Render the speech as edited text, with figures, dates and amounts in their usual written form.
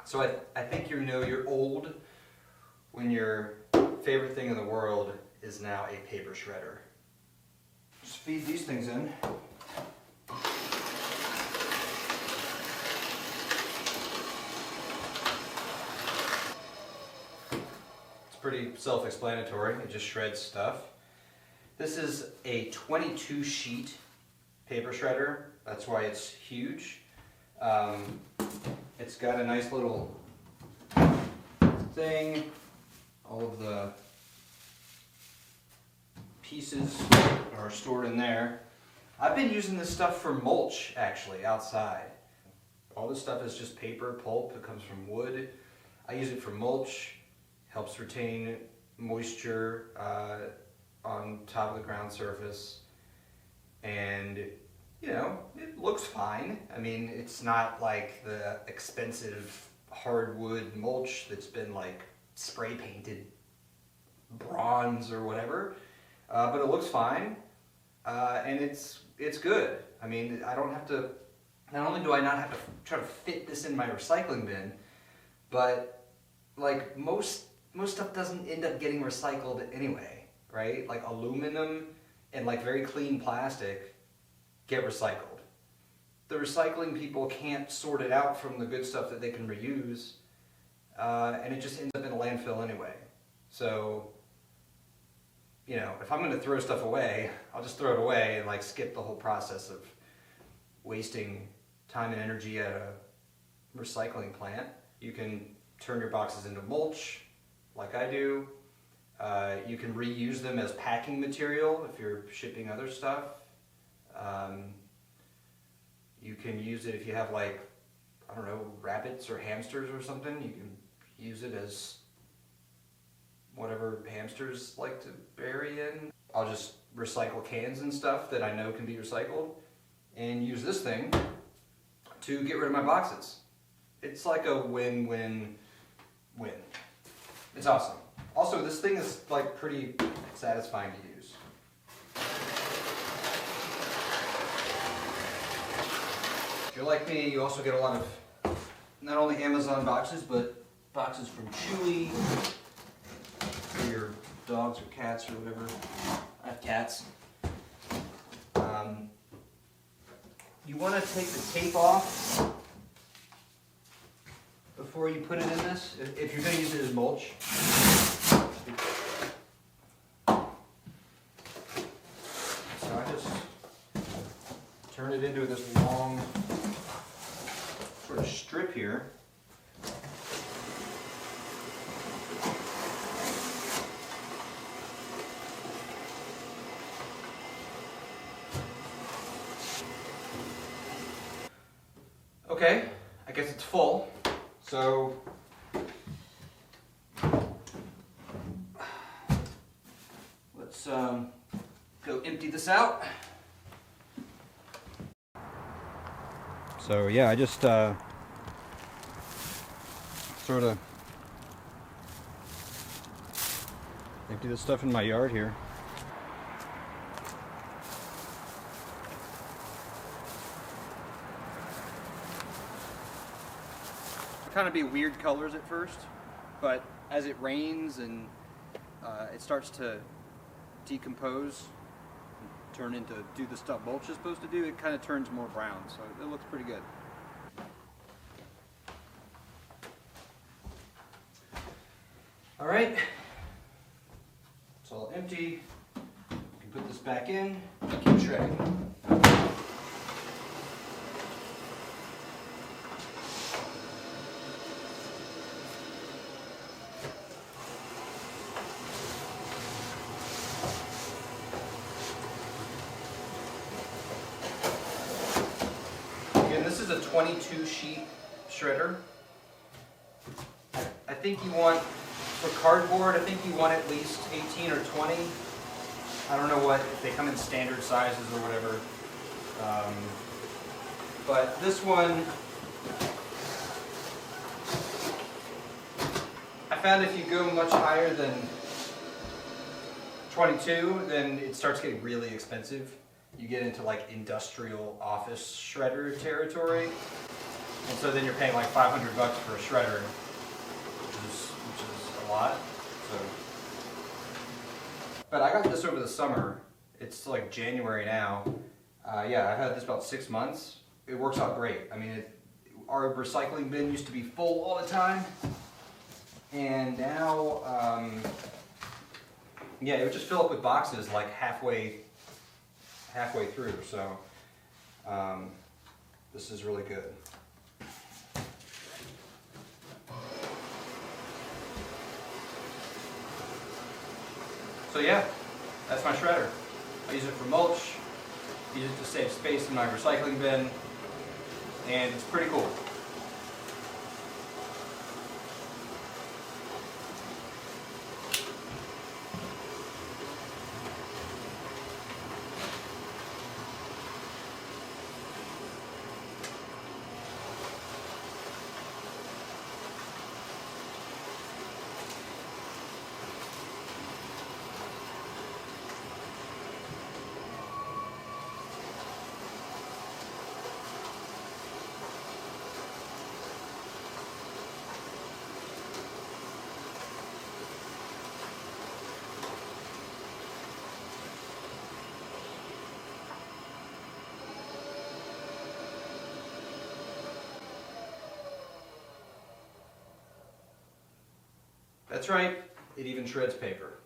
So I think you know you're old when your favorite thing in the world is now a paper shredder. Just feed these things in. It's pretty self-explanatory. It just shreds stuff. This is a 22 sheet paper shredder. That's why it's huge. It's got a nice little thing. All of the pieces are stored in there. I've been using this stuff for mulch actually outside. All this stuff is just paper pulp. It comes from wood. I use it for mulch. Helps retain moisture on top of the ground surface. And you know, it looks fine. I mean, it's not like the expensive hardwood mulch that's been like spray painted bronze or whatever, but it looks fine, and it's good. I mean, I don't have to. Not only do I not have to try to fit this in my recycling bin, but like most stuff doesn't end up getting recycled anyway, right? Like aluminum and like very clean plastic get recycled. The recycling people can't sort it out from the good stuff that they can reuse, and it just ends up in a landfill anyway. So, you know, if I'm going to throw stuff away, I'll just throw it away and like skip the whole process of wasting time and energy at a recycling plant. You can turn your boxes into mulch, like I do. You can reuse them as packing material if you're shipping other stuff. You can use it if you have like, I don't know, rabbits or hamsters or something. You can use it as whatever hamsters like to bury in. I'll just recycle cans and stuff that I know can be recycled and use this thing to get rid of my boxes. It's like a win-win-win. It's awesome. Also, this thing is like pretty satisfying to use. If you're like me, you also get a lot of not only Amazon boxes, but boxes from Chewy for your dogs or cats or whatever. I have cats. You want to take the tape off before you put it in this, if you're going to use it as mulch. So I just turn it into this long sort of strip here. Okay, I guess it's full. So let's go empty this out. So yeah, I just sort of empty this stuff in my yard here. Kind of be weird colors at first, but as it rains and it starts to decompose, turn into do the stuff mulch is supposed to do, it kind of turns more brown, so it looks pretty good. All right, it's all empty. You can put this back in and keep shredding. This is a 22 sheet shredder. I think you want, for cardboard, I think you want at least 18 or 20. I don't know what, if they come in standard sizes or whatever. But this one, I found if you go much higher than 22, then it starts getting really expensive. You get into like industrial office shredder territory. And so then you're paying like $500 for a shredder, which is a lot. So, but I got this over the summer. It's like January now. Yeah, I've had this about 6 months. It works out great. I mean, our recycling bin used to be full all the time, and now, yeah, it would just fill up with boxes like halfway through. So, this is really good. So yeah, that's my shredder. I use it for mulch, use it to save space in my recycling bin, and it's pretty cool. That's right, it even shreds paper.